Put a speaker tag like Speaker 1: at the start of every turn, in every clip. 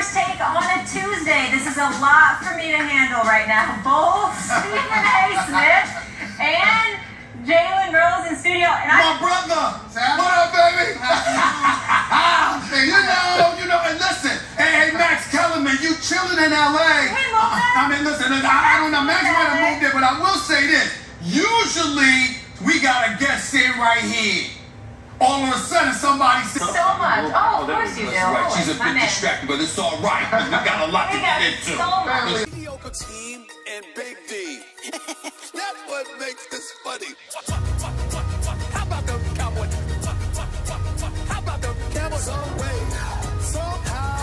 Speaker 1: First take on a Tuesday. This is a lot for me to handle right now. Both Stephen A. Smith and Jalen Rose in studio. And
Speaker 2: my brother! What up, baby? you know, and listen, hey, Max Kellerman, you chilling in L.A. I mean, listen, I don't know, Max might have moved there, but I will say this. Usually, we got a guest sitting right here. All of a sudden, somebody says...
Speaker 1: So much. Oh, of course you do.
Speaker 2: Right. She's a bit distracted, but it's all right. We got a lot to get into.
Speaker 1: So much.
Speaker 3: Mediocre team and Big D. That's what makes this funny. How about them Cowboys? How about them Cowboys? Some way, somehow,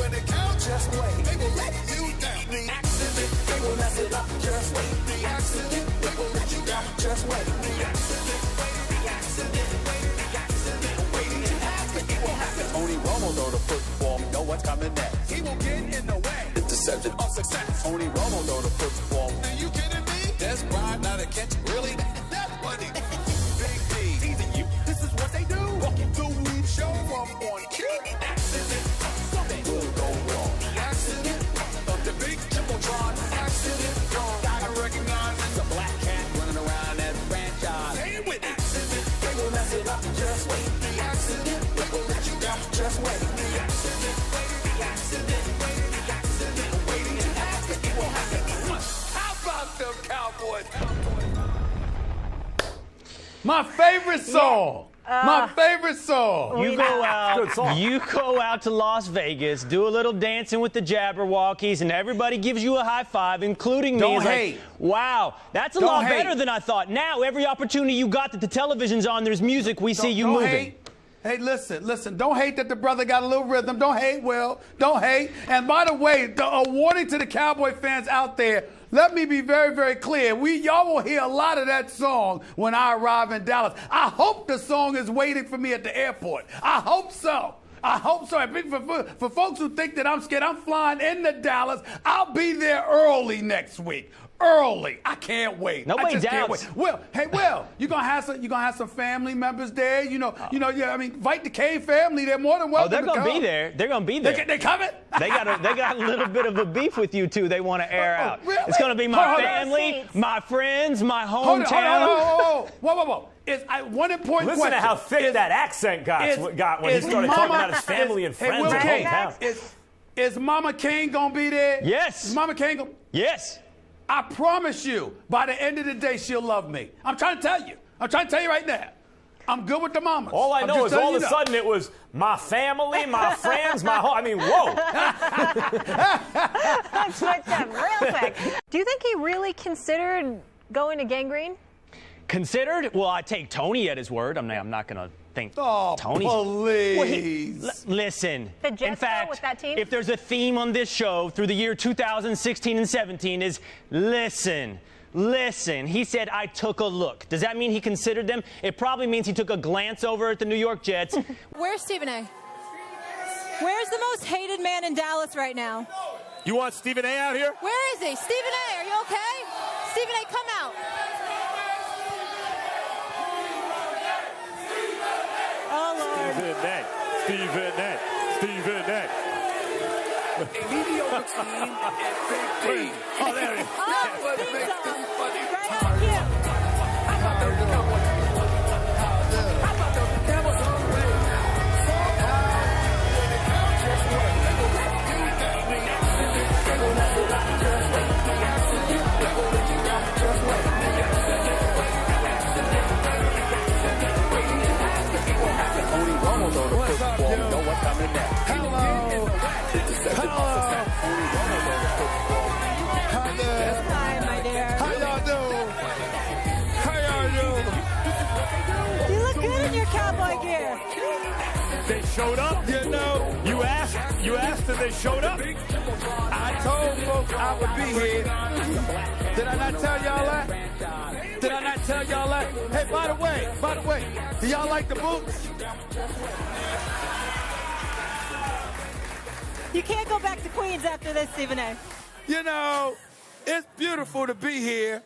Speaker 3: when they count, just wait. They will let you down. The accident, they will mess it up. Just wait. The accident, they will let you down. Just wait. The accident, the accident. Tony Romo throw the football, know what's coming next. He will get in the way. Interception of success. Tony Romo throw the football. Are you kidding me? That's right, not a catch. Really? That's funny. Big D, teasing you. This is what they do. Walking through we show from on cue. Accident, something will go wrong. The accident of the big Jumbotron. Accident, I recognize it's a black cat running around that franchise. Say it with me. Accident, they will mess it up. Just wait. The accident. Just wait. The accident, the accident, the accident, waiting to happen. It will happen. How about them Cowboys?
Speaker 4: My favorite song. My favorite song.
Speaker 5: You go out to Las Vegas, do a little dancing with the Jabberwockies, and everybody gives you a high five, including me.
Speaker 4: Don't
Speaker 5: it's
Speaker 4: hate.
Speaker 5: Like, wow, that's a lot better than I thought. Now, every opportunity you got that the television's on, there's music, we see you moving.
Speaker 4: Hate. Hey, listen. Don't hate that the brother got a little rhythm. Don't hate, Will. Don't hate. And by the way, a warning to the Cowboy fans out there, let me be very, very clear. Y'all will hear a lot of that song when I arrive in Dallas. I hope the song is waiting for me at the airport. I hope so. I hope so. For folks who think that I'm scared, I'm flying into Dallas. I'll be there early next week. Early. I can't wait.
Speaker 5: Nobody doubts.
Speaker 4: Can't wait. Will, hey, Will, you gonna have some family members there. I mean, invite the Cain family. They're more than welcome.
Speaker 5: They're gonna be there. They're gonna be there.
Speaker 4: They coming?
Speaker 5: They got a little bit of a beef with you two. They want to air out.
Speaker 4: Really?
Speaker 5: It's gonna be my family, my friends, my hometown.
Speaker 4: Whoa. One important
Speaker 6: Listen
Speaker 4: question.
Speaker 6: to how thick that accent got when he started talking about his family and friends and hometown.
Speaker 4: Is Mama Cain gonna be there?
Speaker 5: Yes.
Speaker 4: Is Mama Cain gonna?
Speaker 5: Yes.
Speaker 4: I promise you, by the end of the day, she'll love me. I'm trying to tell you. right now. I'm good with the mamas.
Speaker 6: All I know is all of a sudden it was my family, my friends, my home. I mean, whoa.
Speaker 7: Switch up real quick. Do you think he really considered going to Gangrene?
Speaker 5: Considered? Well, I take Tony at his word. I'm not going to think Tony.
Speaker 4: Please.
Speaker 5: Listen.
Speaker 7: The Jets,
Speaker 5: in fact,
Speaker 7: with that team?
Speaker 5: if there's a theme on this show through the year 2016 and 17 is listen. He said, I took a look. Does that mean he considered them? It probably means he took a glance over at the New York Jets.
Speaker 8: Where's Stephen A? Where's the most hated man in Dallas right now?
Speaker 6: You want Stephen A out here?
Speaker 8: Where is he? Stephen A, are you okay? Stephen A, come out. Oh, Lord.
Speaker 6: Stephen A.
Speaker 3: A mediocre team and Big D.
Speaker 6: Oh, there it is.
Speaker 3: That's what makes this funny.
Speaker 8: Right on cue.
Speaker 3: How about them Cowboys? How about them Cowboys on the way? Somehow, when they count, just wait. They will let you down. The accident, they will let you down. Just wait. The accident, they will let you down. Just wait. The accident, waiting to happen. It will happen.
Speaker 2: Tony Romo throw the football. You know what's coming next.
Speaker 8: Hi, my dear.
Speaker 4: How y'all do?
Speaker 8: You look good in your cowboy gear.
Speaker 6: They showed up. You asked and they showed up.
Speaker 4: I told folks I would be here. Did I not tell y'all that? Hey, by the way, do y'all like the boots?
Speaker 8: You can't go back to Queens after this, Stephen A.
Speaker 4: It's beautiful to be here.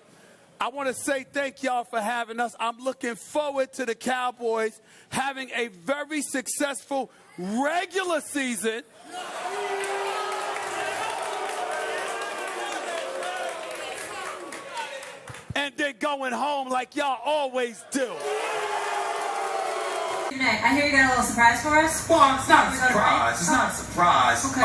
Speaker 4: I want to say thank y'all for having us. I'm looking forward to the Cowboys having a very successful regular season. than going home like y'all always do.
Speaker 1: I hear you got a little surprise for us?
Speaker 2: Well, it's not a surprise. It's not a surprise. Okay.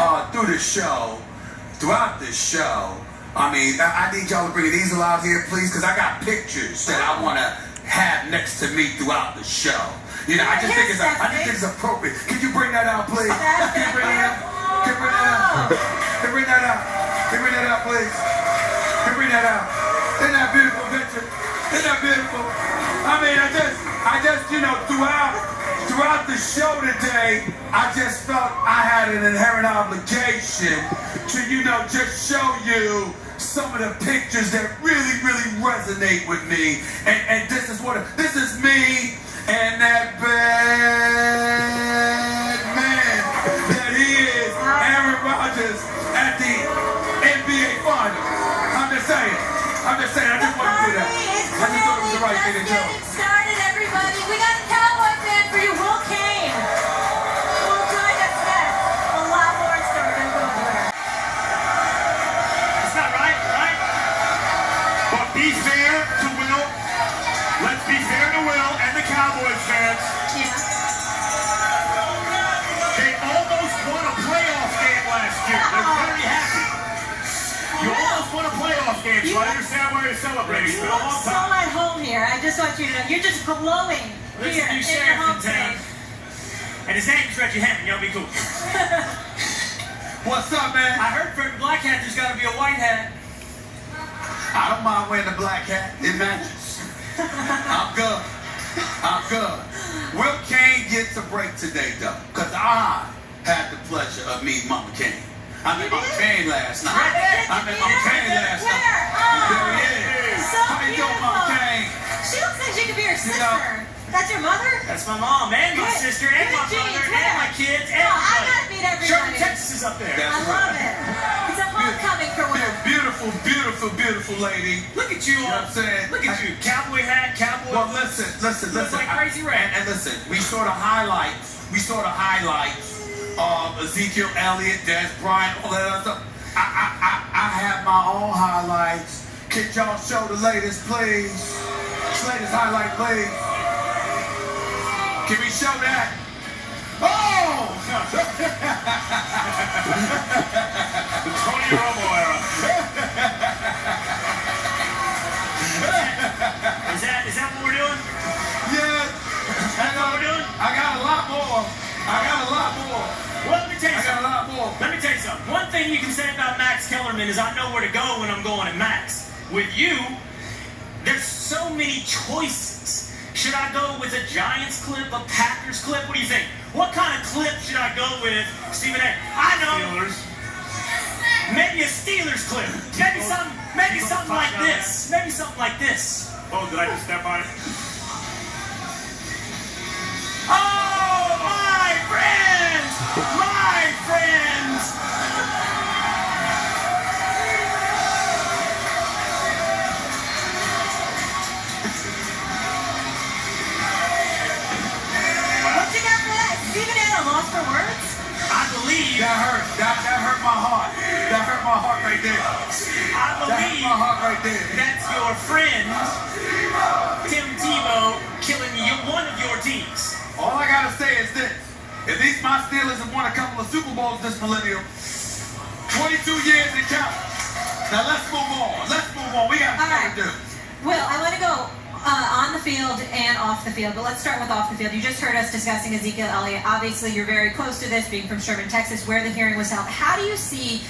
Speaker 2: Throughout this show, I mean, I need y'all to bring an easel out here, please, because I got pictures that I want to have next to me throughout the show. You know, I just think it's appropriate. Can you bring that out, please? Can you bring that out? Can you bring that out? Can you bring that out? Can you bring that out, please? Can you bring that out? Isn't that beautiful picture? Isn't that beautiful? I mean, I just, you know, throughout the show today, I just felt I had an inherent obligation to, you know, just show you some of the pictures that really, really resonate with me. And this is me and that bad man that he is, Aaron Rodgers, at the NBA Finals. I'm just saying, I just wanted to do that. I just thought it was the right thing to do.
Speaker 1: Getting started, everybody. We got a Cowboy fan for you, Will Cain. Will join us next. A lot more stories. Don't go anywhere.
Speaker 9: It's not right? But be fair to Will. Let's be fair to Will and the Cowboys fans.
Speaker 1: Yeah.
Speaker 9: They almost won a playoff game last year. They're very happy. You almost won a playoff game, so I understand why you're celebrating.
Speaker 1: You look so at home here. I just want you to know. You're just glowing here in your home state.
Speaker 9: And his name is Reggie Hammond. Y'all be cool.
Speaker 2: What's up, man?
Speaker 9: I heard for black hat there's got to be a white hat.
Speaker 2: I don't mind wearing the black hat. It matches. I'm good. I'm good. Will Cain gets a break today, though, because I had the pleasure of meeting Mama Cain. I met Mama Cain last night. I met Mama Cain last night. There he is.
Speaker 1: So
Speaker 2: How you doing, Mama Cain?
Speaker 1: She looks like she could be your sister. That's your mother?
Speaker 9: That's my mom and my sister and my brother and my kids and
Speaker 1: I gotta meet everybody.
Speaker 9: Sherman, Texas is up there.
Speaker 1: I love it. It's a homecoming for Will.
Speaker 2: Beautiful, beautiful, beautiful lady.
Speaker 9: Look at you.
Speaker 2: You know what I'm saying?
Speaker 9: Look at you. Cowboy hat, cowboy.
Speaker 2: Well, listen.
Speaker 9: Looks like Crazy Ray.
Speaker 2: And listen, we sort of highlight Ezekiel Elliott, Des Bryant, all that other stuff. I have my own highlights. Can y'all show the latest, please? Latest highlight, please. Can we show that? Oh!
Speaker 9: The Tony Romo era. Is that what we're doing?
Speaker 2: Yeah.
Speaker 9: That's what we're doing?
Speaker 2: I got a lot more.
Speaker 9: Well, let me tell you
Speaker 2: I got a lot more.
Speaker 9: Let me tell you something. One thing you can say about Max Kellerman is I know where to go when I'm going at Max. With you, there's so many choices. Should I go with a Giants clip, a Packers clip? What do you think? What kind of clip should I go with, Stephen A? I know.
Speaker 6: Steelers.
Speaker 9: Maybe a Steelers clip. Maybe something like this. Maybe something like this.
Speaker 6: Oh, did I just step on it?
Speaker 9: Oh, my friends! My friends!
Speaker 1: What you got for that? Stephen A. lost for words?
Speaker 9: I believe.
Speaker 2: That hurt my heart. That hurt my heart right there.
Speaker 9: I believe
Speaker 2: my heart right there.
Speaker 9: that's your friend, Tim Tebow, killing one of your teams.
Speaker 2: All I gotta say is this. At least my Steelers have won a couple of Super Bowls this millennium. 22 years and counting. Now let's move on. We got stuff to do.
Speaker 1: Will, I want to go on the field and off the field, but let's start with off the field. You just heard us discussing Ezekiel Elliott. Obviously, you're very close to this, being from Sherman, Texas, where the hearing was held. How do you see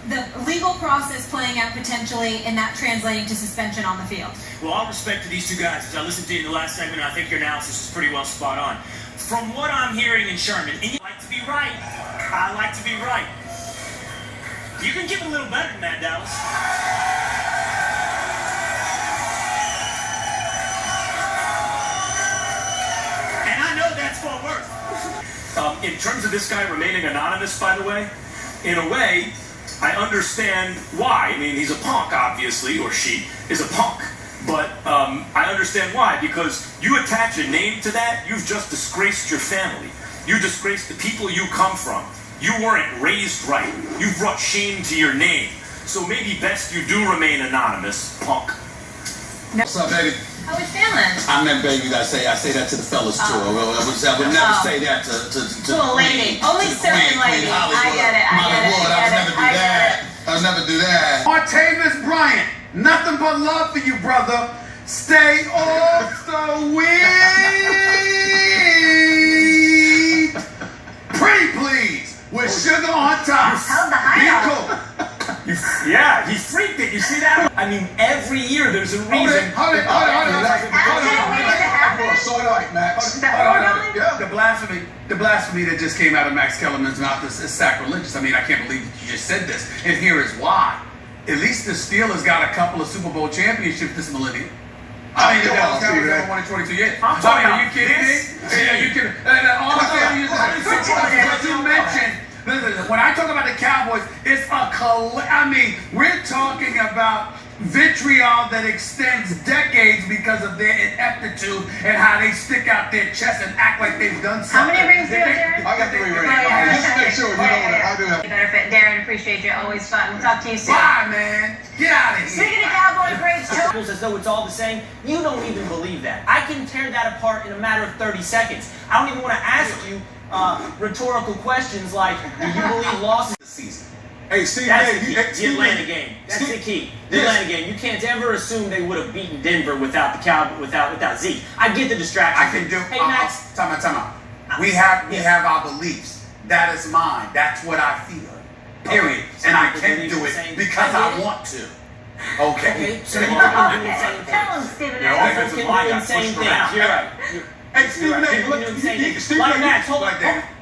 Speaker 1: the legal process playing out potentially and that translating to suspension on the field?
Speaker 9: Well, all respect to these two guys. As I listened to you in the last segment, I think your analysis is pretty well spot on. From what I'm hearing in Sherman, and you like to be right. I like to be right. You can give it a little better than that, Dallas. And I know that's Fort Worth.
Speaker 6: In terms of this guy remaining anonymous, by the way, in a way, I understand why. I mean, he's a punk, obviously, or she is a punk. But I understand why, because you attach a name to that, you've just disgraced your family. You disgraced the people you come from. You weren't raised right. You brought shame to your name. So maybe best you do remain anonymous, punk.
Speaker 2: What's up, baby?
Speaker 1: How we feeling?
Speaker 2: I meant, baby, I say that to the fellas too. I would never say that to
Speaker 1: a lady. Only certain ladies. I get it.
Speaker 2: I'll never do that. Martavis Bryant, nothing but love for you, brother. Stay off the weed. Pretty please, with sugar on top.
Speaker 1: Held the high
Speaker 2: cool.
Speaker 9: Yeah, he freaked it. You see that? I mean, every year there's a reason.
Speaker 2: Hold it.
Speaker 1: So
Speaker 2: Max. The blasphemy that just came out of Max Kellerman's mouth is sacrilegious. I mean, I can't believe you just said this. And here is why. At least the Steelers got a couple of Super Bowl championships this millennium. I mean, the Dallas Cowboys never won in 22 years. Are you kidding me? Yeah, you kidding? What you mentioned. Listen, when I talk about the Cowboys, it's we're talking about vitriol that extends decades because of their ineptitude and how they stick out their chest and act like they've done something.
Speaker 1: How many rings do you have, Darren?
Speaker 2: I got 3 rings. Just to make sure you know that I do have.
Speaker 1: Better fit. Darren, appreciate you. Always fun. We'll talk to you soon.
Speaker 2: Bye, man. Get out of here.
Speaker 1: Speaking of Cowboy greats,
Speaker 5: As though it's all the same. You don't even believe that. I can tear that apart in a matter of 30 seconds. I don't even want to ask you rhetorical questions like, do you believe losses this season?
Speaker 2: Hey, Steve,
Speaker 5: That's the Atlanta game. That's the key. The Atlanta game. You can't ever assume they would have beaten Denver without the Cowboys, without Zeke. I get the distraction.
Speaker 2: I can do.
Speaker 5: Hey, Max.
Speaker 2: Time out. We have our beliefs. That is mine. That's what I feel. Period. And I can do it because I want to. Okay.
Speaker 5: So you can do the same thing.
Speaker 1: tell him, Stephen A.
Speaker 5: You can do the same thing. You're right.
Speaker 2: Hey, Stephen A.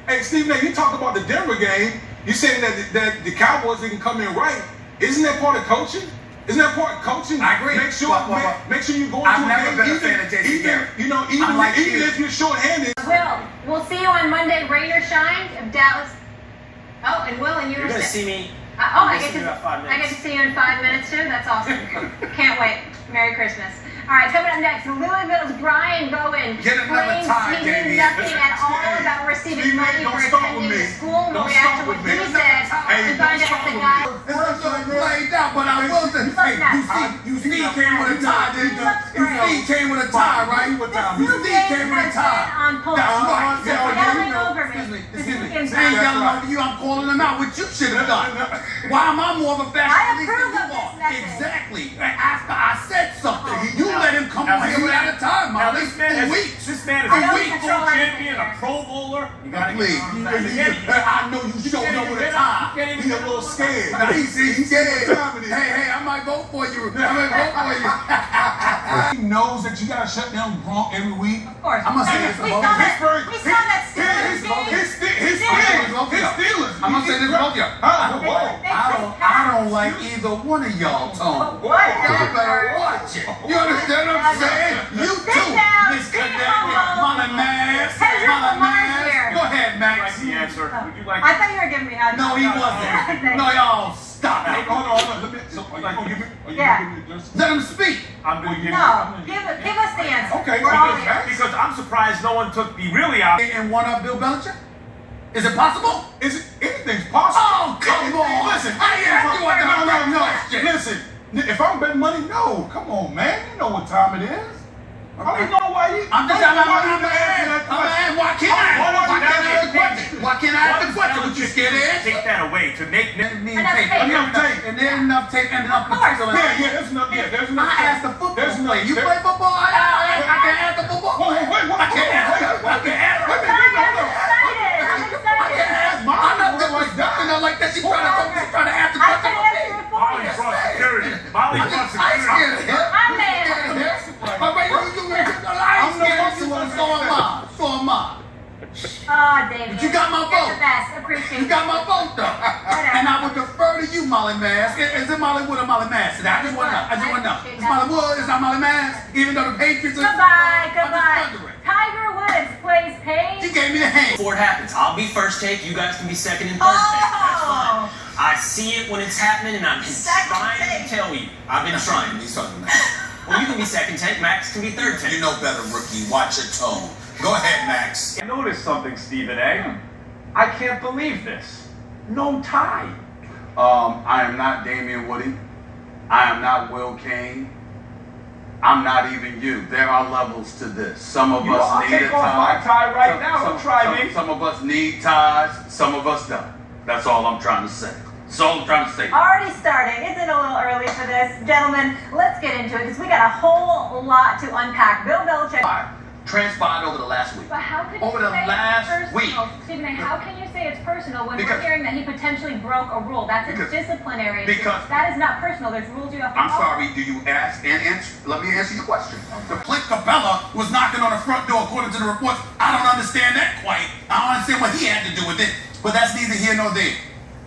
Speaker 10: Hey, Stephen A. You talk about the Denver game. You saying that the Cowboys didn't come in right? Isn't that part of coaching? Isn't that part of coaching?
Speaker 2: I agree.
Speaker 10: Make sure you go into
Speaker 2: I've never been a fan of Jason Garrett.
Speaker 10: even if you're short-handed.
Speaker 7: We'll see you on Monday, rain or shine, if Dallas. Oh, and Will, and
Speaker 5: You're going to see me.
Speaker 7: I get to see you in 5 minutes too. That's awesome. Can't wait. Merry Christmas. All right, coming up next, Louisville's Brian Bowen claims he knew nothing at all about receiving money for attending the school. We'll react to what he said and find out if the guy.
Speaker 2: It's a little played out, but I will say, you see, he came with a tie, didn't you? You see, he came with a tie, right? You see, he came with a tie. That's right.
Speaker 7: Yelling over me.
Speaker 2: Excuse me. They ain't yelling over you. I'm calling them out. What you should have done. Why am I more of a fashion police than you are? Exactly. After I said something, you let him come on here without a time, Molly.
Speaker 9: This man is a Super Bowl champion, a Pro Bowler. You gotta
Speaker 2: Please. I know you don't know what a tie.
Speaker 10: He's a little scared.
Speaker 2: He's scared. Hey, I might vote for you.
Speaker 10: He knows that you gotta shut down Gronk every week.
Speaker 1: Of course.
Speaker 2: I'm gonna say this about
Speaker 10: His Steelers.
Speaker 2: I'm gonna say this about you. I don't like either one of y'all, Tone. Y'all better watch it. You understand what I'm saying? You too, misconnected. Molly Mass. Go ahead, Max.
Speaker 6: Like the answer. Would you like?
Speaker 1: I thought you were giving me how to.
Speaker 2: No, he wasn't. No, y'all stop it.
Speaker 10: Hold on.
Speaker 2: Let him speak.
Speaker 6: I'm going to give
Speaker 1: Give us the answer.
Speaker 10: Okay.
Speaker 6: because I'm surprised no one took the really out.
Speaker 2: And one up Bill Belichick? Is it possible?
Speaker 10: Anything's possible.
Speaker 2: Oh, come on.
Speaker 10: Listen,
Speaker 2: Listen.
Speaker 10: If I'm betting money, no. Come on, man. You know what time it is. I don't know why you.
Speaker 2: I'm just why can't I ask the question? Why can't I ask the question? Would you scared to answer?
Speaker 6: Take that away to make
Speaker 2: Enough tape. And there's enough tape and enough material.
Speaker 10: Yeah, there's enough.
Speaker 2: I asked the football player. You play football? I can ask the football player. I can ask mine. I'm not doing like that. She's trying to ask the question.
Speaker 6: Molly brought security. Molly brought security.
Speaker 1: I'm mad.
Speaker 2: So am I.
Speaker 1: Oh, David.
Speaker 2: But you got my vote.
Speaker 1: You're the best. Appreciate
Speaker 2: You got my vote, though. And I would defer to you, Molly Mass. Is it Molly Wood or Molly Mass? I just want to know. It's Molly Wood. It's not Molly Mass. Even though the Patriots are...
Speaker 7: Goodbye. Tiger Woods plays Paige.
Speaker 2: You gave me the hand.
Speaker 5: Before it happens, I'll be first take. You guys can be second and third take. That's fine. I see it when it's happening, and I'm trying to tell you. I've been trying.
Speaker 2: He's talking about.
Speaker 5: Well, you can be second take. Max can be third take.
Speaker 2: You know better, rookie. Watch your tone. Go ahead, Max.
Speaker 6: I noticed something, Stephen A. I can't believe this. No tie.
Speaker 2: I am not Damian Woody. I am not Will Cain. I'm not even you. There are levels to this. Some of us
Speaker 10: I'll
Speaker 2: need a
Speaker 10: take off
Speaker 2: tie.
Speaker 10: my tie right now. Don't try me.
Speaker 2: Some of us need ties. Some of us don't. That's all I'm trying to say. That's all I'm trying to say.
Speaker 7: Already starting. Isn't it a little early for this? Gentlemen, let's get into it because we got a whole lot to unpack. Bill Belichick
Speaker 2: transpired over the last week.
Speaker 7: But how can
Speaker 2: Over
Speaker 7: you
Speaker 2: the
Speaker 7: say
Speaker 2: last
Speaker 7: it's
Speaker 2: week.
Speaker 7: personal? Stephen A., how can you say it's personal when
Speaker 2: Because-
Speaker 7: we're hearing that he potentially broke a rule? That's a disciplinary issue.
Speaker 2: Because-
Speaker 7: That is not personal. There's rules you have to
Speaker 2: I'm
Speaker 7: follow.
Speaker 2: sorry, do you ask and answer? Let me answer your question. The Clint Capella was knocking on the front door according to the reports. I don't understand that quite. I don't understand what he had to do with it. But that's neither here nor there.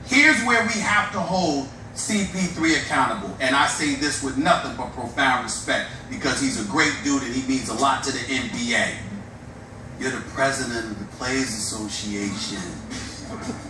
Speaker 2: Here's where we have to hold CP3 accountable. And I say this with nothing but profound respect because he's a great dude and he means a lot to the NBA. You're the president of the Players Association.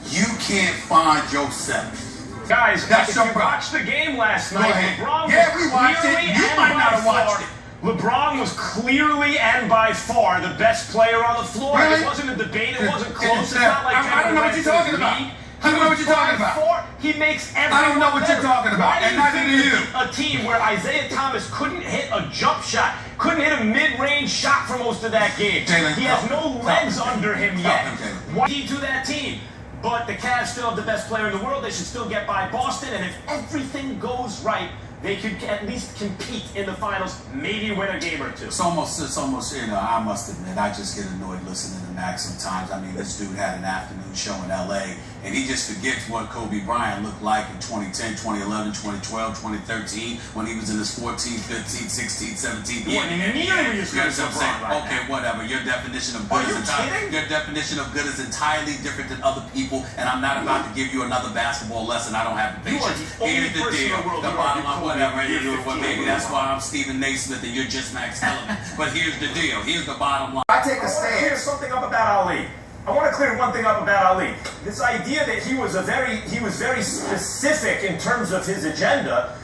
Speaker 2: You can't find yourself.
Speaker 9: Guys,
Speaker 2: That's
Speaker 9: if
Speaker 2: your
Speaker 9: you
Speaker 2: problem.
Speaker 9: watched the game last
Speaker 2: Go
Speaker 9: night,
Speaker 2: ahead.
Speaker 9: LeBron
Speaker 2: Yeah,
Speaker 9: was
Speaker 2: we watched it.
Speaker 9: clearly
Speaker 2: You
Speaker 9: and
Speaker 2: might not
Speaker 9: by
Speaker 2: have watched
Speaker 9: far- LeBron was clearly and by far the best player on the floor.
Speaker 2: Really?
Speaker 9: It wasn't a debate. It wasn't close. It's
Speaker 2: I
Speaker 9: not like
Speaker 2: don't know what you're talking about. I don't know what you're talking about.
Speaker 9: He makes everyone
Speaker 2: I don't know what you're
Speaker 9: better.
Speaker 2: talking about,
Speaker 9: Why do
Speaker 2: and
Speaker 9: you
Speaker 2: neither
Speaker 9: think
Speaker 2: do you.
Speaker 9: that a team where Isaiah Thomas couldn't hit a jump shot, couldn't hit a mid-range shot for most of that game?
Speaker 2: Jalen,
Speaker 9: He has no legs under him yet.
Speaker 2: him, Jalen.
Speaker 9: Why to that team? But the Cavs still have the best player in the world. They should still get by Boston, and if everything goes right, they could at least compete in the finals, maybe win a game or two.
Speaker 4: It's almost, I must admit, I just get annoyed listening to Max sometimes. I mean, this dude had an afternoon show in LA, and he just forgets what Kobe Bryant looked like in 2010, 2011, 2012, 2013, when he was in his 14, 15, 16, 17.
Speaker 9: He wasn't even nearly as good as
Speaker 4: what I'm
Speaker 9: LeBron
Speaker 4: saying?
Speaker 9: right
Speaker 4: Okay,
Speaker 9: now.
Speaker 4: whatever. Your definition of
Speaker 9: Are
Speaker 4: good
Speaker 9: you
Speaker 4: is entirely,
Speaker 9: kidding?
Speaker 4: your definition of good is entirely different than other people, and I'm not about to give you another basketball lesson. I don't have the
Speaker 9: You are
Speaker 4: patience.
Speaker 9: the only
Speaker 4: Here's the
Speaker 9: person in
Speaker 4: deal.
Speaker 9: the world
Speaker 4: The
Speaker 9: who
Speaker 4: bottom
Speaker 9: argued
Speaker 4: line,
Speaker 9: Kobe
Speaker 4: whatever.
Speaker 9: when you're
Speaker 4: Well,
Speaker 9: 15.
Speaker 4: maybe that's why I'm Stephen Naismith and you're just Max Kellerman. But here's the deal. Here's the bottom line.
Speaker 9: I take a stand. Clear something up about Ali. I want to clear one thing up about Ali. This idea that he was very specific in terms of his agenda.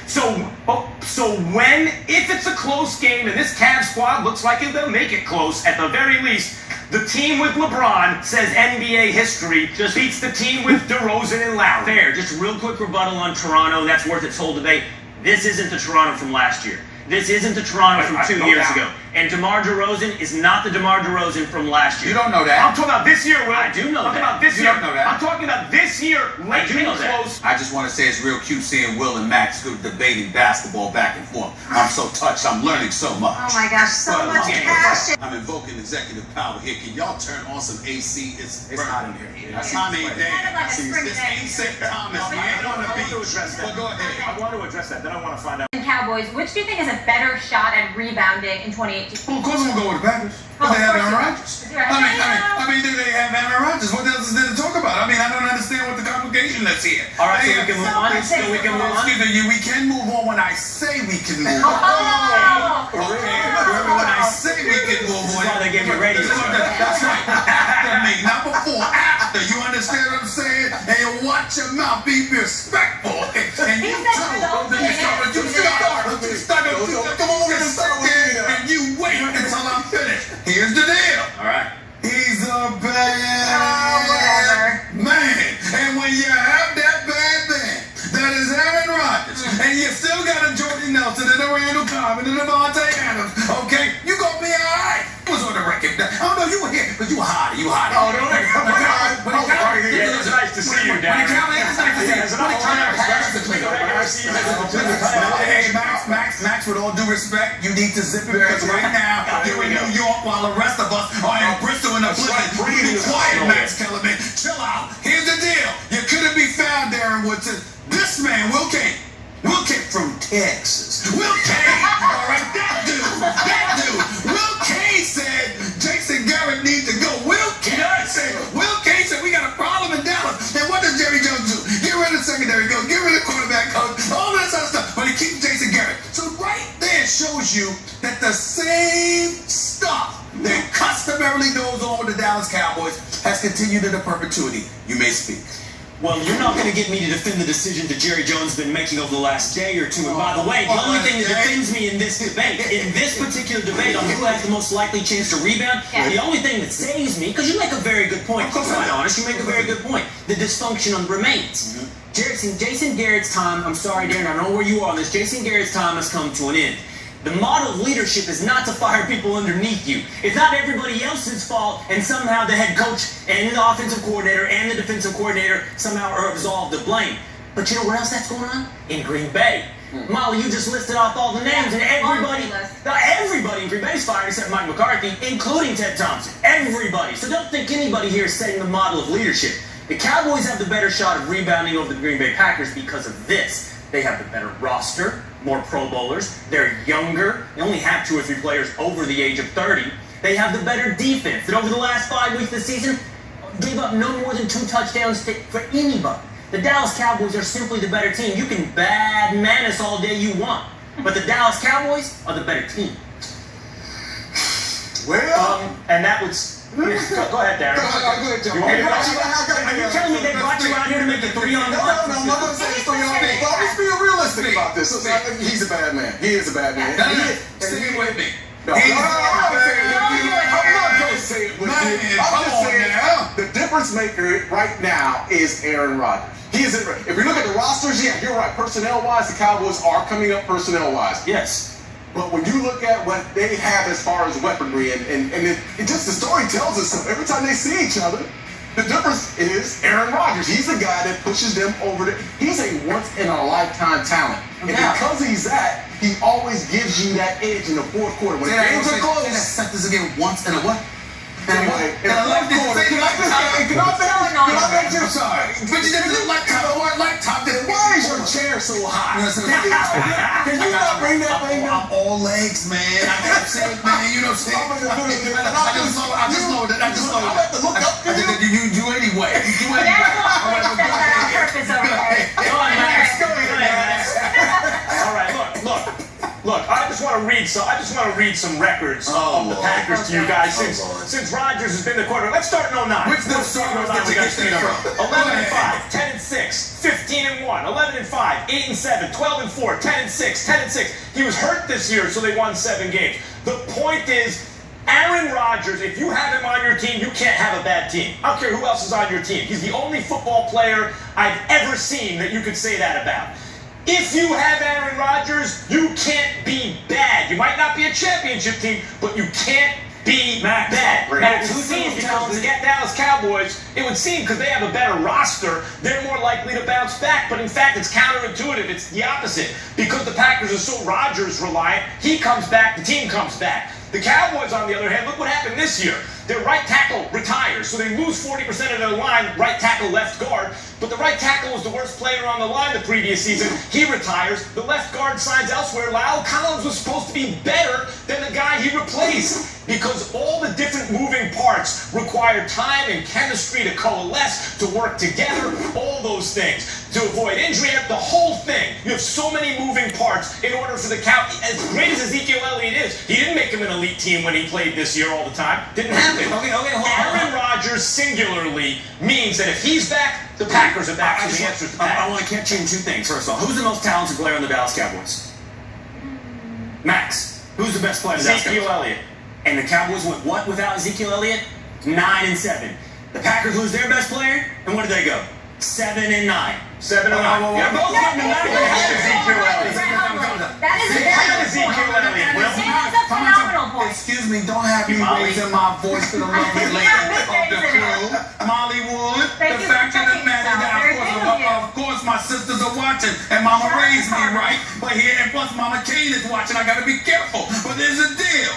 Speaker 9: So when, if it's a close game and this Cavs squad looks like they'll make it close at the very least, the team with LeBron says NBA history just beats the team with DeRozan and Lowry. Fair. Just real quick rebuttal on Toronto. That's worth its whole debate. This isn't the Toronto from last year. This isn't the Toronto from 2 years ago. And DeMar DeRozan is not the DeMar DeRozan from last year.
Speaker 2: You don't know that.
Speaker 9: I'm talking about this year, Will. I do know that. I'm talking about this
Speaker 2: You
Speaker 9: year.
Speaker 2: don't know that.
Speaker 9: I'm talking about this year, late and close.
Speaker 4: I just want to say it's real cute seeing Will and Max go debating basketball back and forth. I'm so touched. I'm learning so much.
Speaker 7: Oh my gosh, so
Speaker 4: But,
Speaker 7: much passion.
Speaker 4: I'm invoking executive power here. Can y'all turn on some AC? It's hot in here.
Speaker 7: It's
Speaker 4: I mean,
Speaker 7: kind of like a
Speaker 4: see,
Speaker 7: spring
Speaker 4: this
Speaker 7: day.
Speaker 4: ain't St. Thomas. We ain't on the beach. Well, go ahead.
Speaker 9: I want to address that. Then I want to find out.
Speaker 7: Cowboys, which do you think has a better shot at rebounding in 2018?
Speaker 2: Well, of course I'm gonna go with the Packers. But they have Aaron Rodgers. I mean, do they have Aaron Rodgers? What else is there to talk about? I mean, I don't understand what the complication is here.
Speaker 5: All right, so we can move on. So we can move on.
Speaker 2: Excuse me, we can move on when I say we can move on.
Speaker 7: Oh!
Speaker 2: Okay, remember when I say we can move on.
Speaker 5: This is why they gave you radio.
Speaker 2: That's right. After me, not before. After. You understand what I'm saying? And you watch your mouth. Be respectful. And you come over and sit there and you wait until I'm finished. Here's the deal.
Speaker 4: All right.
Speaker 2: He's a bad man. And when you have that bad man, that is Aaron Rodgers, and you still got a Jordy Nelson and a Randall Cobb and a Devontae Adams, okay, you gonna be all right. I was on the record. I don't know, you were here, but you were hot. You hot.
Speaker 9: Oh, no, it's nice to see you, Darren.
Speaker 2: Hey, Max, with all due respect, you need to zip your because right now you're in New York while the rest of us are in Bristol in the blizzard. Be quiet, Max Kellerman. Chill out. Here's the deal. You couldn't be found, Darren Woodson. This man, Will Cain. Will Cain from Texas. Will Cain. All right, that dude. Will Cain said Jason Garrett needs to go. Will Cain said we got a problem in Dallas. And what does Jerry Jones do? Get rid of the secondary coach, get rid of the quarterback coach, all this other stuff. But he keeps Jason Garrett. So right there shows you that the same stuff that customarily goes on with the Dallas Cowboys has continued into perpetuity. You may speak.
Speaker 5: Well, you're not going to get me to defend the decision that Jerry Jones has been making over the last day or two. And by the way, the only thing that defends me in this debate, in this particular debate on who has the most likely chance to rebound, the only thing that saves me, because you make a very good point, to be honest, you make a very good point, the dysfunction remains. Jason Garrett's time, I'm sorry, Darren, I don't know where you are on this, Jason Garrett's time has come to an end.
Speaker 9: The model of leadership is not to fire people underneath you. It's not everybody else's fault, and somehow the head coach and the offensive coordinator and the defensive coordinator somehow are absolved of blame. But you know where else that's going on? In Green Bay. Molly, you just listed off all the names, and everybody in Green Bay is fired except Mike McCarthy, including Ted Thompson. Everybody. So don't think anybody here is setting the model of leadership. The Cowboys have the better shot of rebounding over the Green Bay Packers because of this. They have the better roster, more Pro Bowlers. They're younger. They only have 2 or 3 players over the age of 30. They have the better defense that over the last 5 weeks of the season gave up no more than 2 touchdowns for anybody. The Dallas Cowboys are simply the better team. You can bad man us all day you want, but the Dallas Cowboys are the better team.
Speaker 10: Well,
Speaker 9: and that was... Go ahead, Darren.
Speaker 10: Go ahead, Joe.
Speaker 9: Are you telling me they brought you out here to make it 3-on-1?
Speaker 10: No, I'm not going to say it's 3-on-1. Well, let's be realistic about this. He's a bad man. He is a bad man.
Speaker 2: Stay with me.
Speaker 10: No, I'm not going to say it with you. I'm just saying the difference maker right now is Aaron Rodgers. He is. If we look at the rosters, yeah, you're right. Personnel-wise, the Cowboys are coming up personnel-wise.
Speaker 9: Yes.
Speaker 10: But when you look at what they have as far as weaponry, and it just the story tells us so. Every time they see each other, the difference is Aaron Rodgers. He's the guy that pushes them over. He's a once-in-a-lifetime talent. And because he's that, he always gives you that edge in the fourth quarter. When games are close.
Speaker 2: Say that sentence again, once in a what?
Speaker 10: Anyway, in the fourth quarter. Can I make you sorry?
Speaker 2: But you didn't look like top.
Speaker 10: Why is your chair so high? Can you not bring that thing up?
Speaker 2: I'm all legs, man. I got sick, man. You know what I'm saying? I just know that. I just know that.
Speaker 10: I have to look up for you.
Speaker 2: You do anyway.
Speaker 7: Go on, Max.
Speaker 9: Go ahead, Max. All right, look. I just want to read some records of the Packers to you guys since Rodgers has been the quarterback. Let's start in 09.
Speaker 2: Which the start we got to get
Speaker 9: 11-5, 10-6, 15-1, 11-5, 8-7, 12-4, 10-6, 10-6. He was hurt this year, so they won 7 games. The point is, Aaron Rodgers, if you have him on your team, you can't have a bad team. I don't care who else is on your team. He's the only football player I've ever seen that you could say that about. If you have Aaron Rodgers, you can't be bad. You might not be a championship team, but you can't be bad. Now, two teams because the Dallas Cowboys, it would seem because they have a better roster, they're more likely to bounce back. But in fact, it's counterintuitive. It's the opposite. Because the Packers are so Rodgers reliant, he comes back, the team comes back. The Cowboys, on the other hand, look what happened this year. Their right tackle retires, so they lose 40% of their line, right tackle, left guard. But the right tackle was the worst player on the line the previous season. He retires. The left guard signs elsewhere. Lyle Collins was supposed to be better than the guy he replaced because all the different moving parts require time and chemistry to coalesce, to work together, all those things. To avoid injury, the whole thing. You have so many moving parts in order for the Cowboys. As great as Ezekiel Elliott is, he didn't make him an elite team when he played this year all the time. Didn't happen.
Speaker 2: Okay, hold on.
Speaker 9: Aaron Rodgers singularly means that if he's back, the Packers are back. So the answer is back.
Speaker 6: I want to catch you in 2 things. First of all, who's the most talented player on the Dallas Cowboys? Max. Who's the best player on the Dallas Cowboys?
Speaker 9: Ezekiel Elliott.
Speaker 6: And the Cowboys went what without Ezekiel Elliott? 9-7. The Packers lose their best player, and where did they go? 7-9.
Speaker 9: 7-9. They're both getting the Ezekiel Elliott.
Speaker 7: That is a very
Speaker 9: Ezekiel Elliott.
Speaker 7: That's a phenomenal point.
Speaker 2: Excuse me, don't have me raising my voice to the lovely lady of the crew, Molly Wood. The fact of the matter that, of course, my sisters are watching, and Mama raised me right. But here, and plus Mama Cain is watching. I got to be careful. But there's a deal.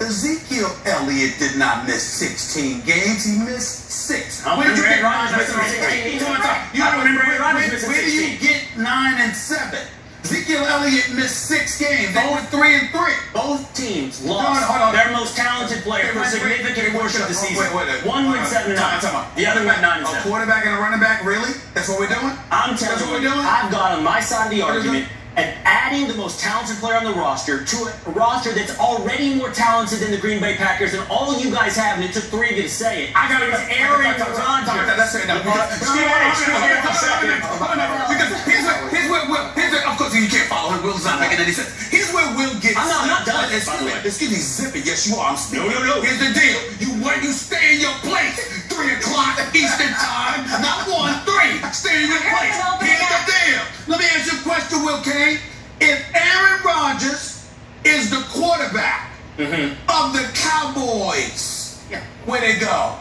Speaker 2: Ezekiel Elliott did not miss 16 games. He missed 6. Where did you get 9 and 7? Where do you get 9 and 7? Ezekiel Elliott missed 6 games. They went 3-3.
Speaker 9: Both teams lost their most talented player for a significant portion of the season. One went 7-9. The other went 9-7.
Speaker 2: A quarterback and a running back, really? That's what we're doing?
Speaker 9: I'm telling you, I've got on my side of the argument. And adding the most talented player on the roster to a roster that's already more talented than the Green Bay Packers, and all you guys have, and it took 3 of you to say it. I got Aaron Rodgers.
Speaker 2: That's it. Here's where of course you can't follow him. Will's not making any sense. Here's where Will gets.
Speaker 9: I'm not done.
Speaker 2: Excuse me, zip it. Yes, you are. I'm speaking. No. Here's the deal. You stay in your place. 3 o'clock Eastern time. Not 1-3. Stay in your place. Here's the deal. Let me ask you a question, Will Cain. If Aaron Rodgers is the quarterback of the Cowboys. Where they go?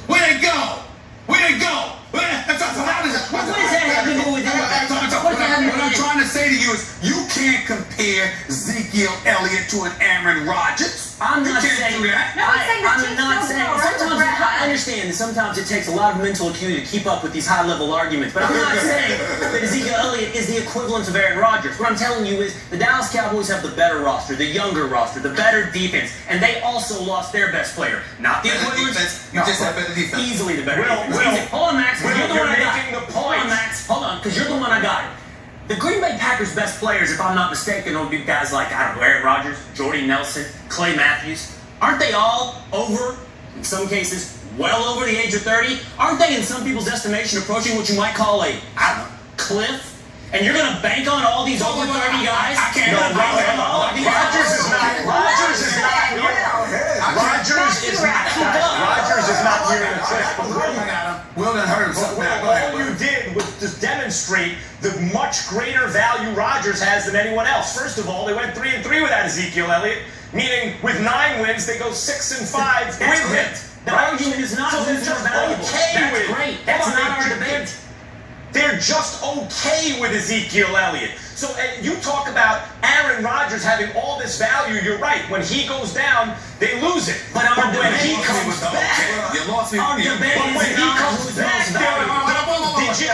Speaker 2: Where they go? Where they go? What does that have to do with anything? What I'm trying to say to you is you can't compare Ezekiel Elliott to an Aaron Rodgers.
Speaker 11: I'm not
Speaker 2: saying that.
Speaker 7: No,
Speaker 11: I'm not saying. Sometimes I understand that sometimes it takes a lot of mental acuity to keep up with these high-level arguments, but I'm not saying that Ezekiel Elliott is the equivalent of Aaron Rodgers. What I'm telling you is the Dallas Cowboys have the better roster, the younger roster, the better defense, and they also lost their best player. Not the equivalent.
Speaker 2: You just have better defense.
Speaker 11: Easily the better defense. Hold on, Max. You're the one I got. Hold on, Max. Hold on, because you're the one I got. The Green Bay Packers' best players, if I'm not mistaken, would be guys like, I don't know, Aaron Rodgers, Jordy Nelson, Clay Matthews. Aren't they all over, in some cases, well over the age of 30? Aren't they, in some people's estimation, approaching what you might call a, I don't know, cliff? And you're going to bank on all these over 30 guys?
Speaker 2: I can't.
Speaker 11: Rodgers is not near the cliff.
Speaker 2: Will done heard himself.
Speaker 12: All you did was just demonstrate the much greater value Rodgers has than anyone else. First of all, they went 3-3 without Ezekiel Elliott, meaning with 9 wins, they go 6-5 with him.
Speaker 11: The argument is not who's more valuable. That's great. That's not our debate.
Speaker 12: They're just okay with Ezekiel Elliott. So you talk about Aaron Rodgers having all this value. You're right. When he goes down, they lose it.
Speaker 11: But when he comes back,
Speaker 2: you lost me.
Speaker 11: Our debate is
Speaker 12: when he comes back,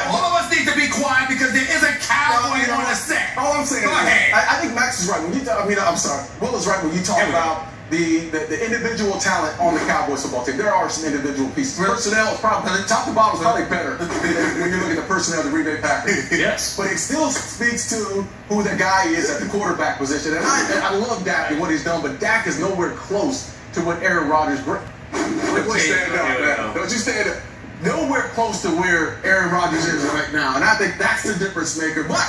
Speaker 2: all of us need to be quiet because there is a cowboy on the set.
Speaker 10: All I'm saying is, I think Max is right. I'm sorry. Will is right when you talk about the individual talent on the Cowboys football team. There are some individual pieces. Personnel is probably, top to bottom, is probably better when you look at the personnel of the Green Bay Packers.
Speaker 12: Yes.
Speaker 10: But it still speaks to who the guy is at the quarterback position. And I love Dak and what he's done, but Dak is nowhere close to what Aaron Rodgers brings. Don't you stand up, man. Don't you stand up. Nowhere close to where Aaron Rodgers is right now. And I think that's the difference maker. But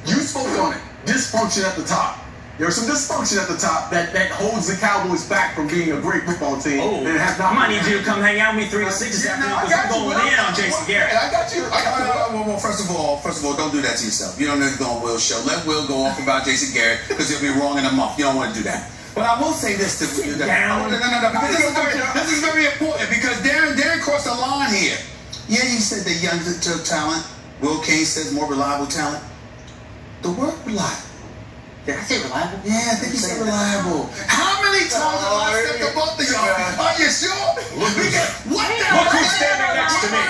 Speaker 10: you spoke on it. Dysfunction at the top. There's some dysfunction at the top that holds the Cowboys back from being a great football team.
Speaker 11: And it has not. I might need you to come hang out with me 3 to 6 this afternoon because I'm going in on Jason Garrett.
Speaker 10: I got you.
Speaker 2: Well, first of all, don't do that to yourself. You don't need to go on Will's show. Let Will go off about Jason Garrett because he'll be wrong in a month. You don't want to do that. But I will say this to you. No, because this is very important because Darren crossed the line here. Yeah, you said the young talent. Will Cain says more reliable talent. The word reliable.
Speaker 11: Did I say reliable?
Speaker 2: Yeah, I think you said reliable. How many times have I said to both of y'all? Are you sure? What
Speaker 12: who's standing next to me?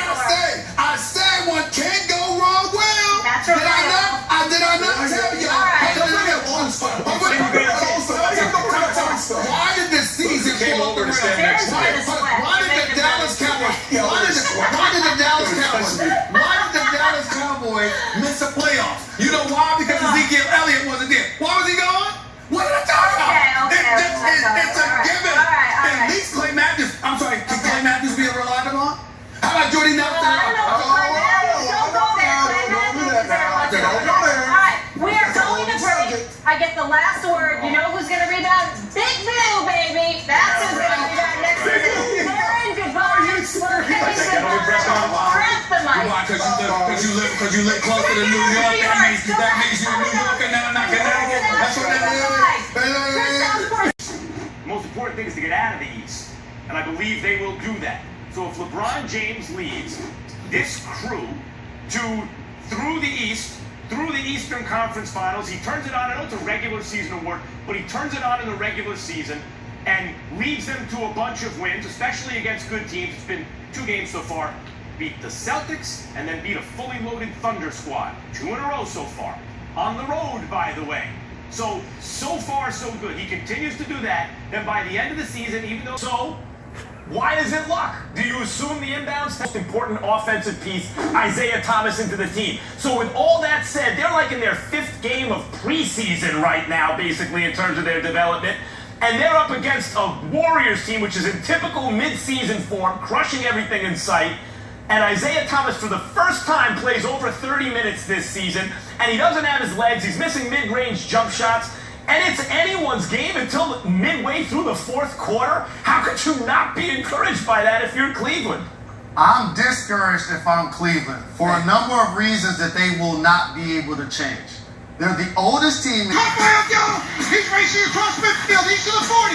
Speaker 2: I said one can't go wrong, Will.
Speaker 7: That's right.
Speaker 2: Did I not tell you? Why did the season fall around? Why did the Dallas Cowboys miss the playoffs? You know why? Because Ezekiel Elliott wasn't there. Why was he gone? What did I talk about? It's a given. At least Clay Matthews. I'm sorry, can Clay Matthews be a reliable one? How about Jordy Nelson?
Speaker 7: We are going to break. I get the last word. You know who's going to read that? Big Blue, baby. That's who's going to read that next season. Darren, goodbye. Press the mic.
Speaker 2: Because you live close to the New York. That means you're a New Yorker now, not Connecticut. That's what that is.
Speaker 12: The most important thing is to get out of the East. And I believe they will do that. So if LeBron James leads this crew through the East, through the Eastern Conference Finals, he turns it on. I know it's a regular season award, but he turns it on in the regular season and leads them to a bunch of wins, especially against good teams. It's been 2 games so far. Beat the Celtics and then beat a fully loaded Thunder squad. 2 in a row so far. On the road, by the way. So far, so good. He continues to do that. Then by the end of the season, even though... So, why is it luck? Do you assume the inbounds? Most important offensive piece, Isaiah Thomas, into the team. So with all that said, they're like in their 5th game of preseason right now, basically, in terms of their development. And they're up against a Warriors team, which is in typical mid-season form, crushing everything in sight. And Isaiah Thomas, for the first time, plays over 30 minutes this season. And he doesn't have his legs. He's missing mid-range jump shots. And it's anyone's game until midway through the 4th quarter. How could you not be encouraged by that if you're Cleveland?
Speaker 4: I'm discouraged if I'm Cleveland for a number of reasons that they will not be able to change. They're the oldest team.
Speaker 2: He's right racing across midfield. He's to the 40.